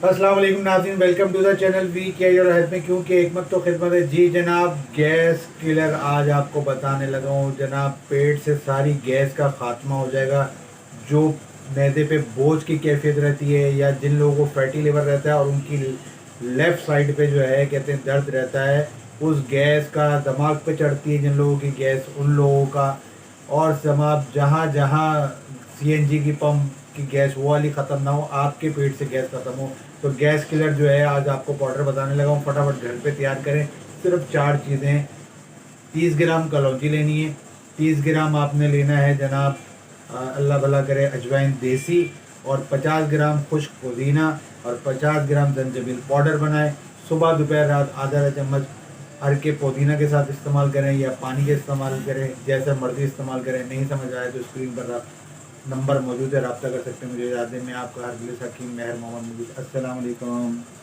अस्सलाम वालेकुम नाज़रीन, welcome to the channel V K your help में क्योंकि हिकमत तो खिदमत है। जी जनाब, गैस किलर आज आपको बताने लगा हूँ जनाब। पेट से सारी गैस का खात्मा हो जाएगा। जो मैदे पे बोझ की कैफियत रहती है या जिन लोगों को फैटी लिवर रहता है और उनकी लेफ़्ट साइड पे जो है कहते हैं दर्द रहता है, उस गैस का दिमाग पे चढ़ती है जिन लोगों की गैस, उन लोगों का। और जनाब, जहाँ जहाँ सीएनजी की पंप की गैस वो वाली ख़त्म ना हो, आपके पेट से गैस ख़त्म हो, तो गैस किलर जो है आज आपको पाउडर बताने लगा हूँ। फटाफट घर पे तैयार करें। सिर्फ 4 चीज़ें। 30 ग्राम कलौंजी लेनी है। 30 ग्राम आपने लेना है जनाब, अल्लाह भला करे, अजवाइन देसी। और 50 ग्राम खुश्क पुदीना और 50 ग्राम जंजबील पाउडर बनाएं। सुबह दोपहर रात आधा आधा चम्मच हर के पुदीना के साथ इस्तेमाल करें या पानी के इस्तेमाल करें, जैसा मर्जी इस्तेमाल करें। नहीं समझ आए तो स्क्रीन पर आप नंबर मौजूद है, रब्ता कर सकते हैं। मुझे याद है, मैं आपका हर दिल हकीम महर मोहम्मद मुजीब। अस्सलाम वालेकुम।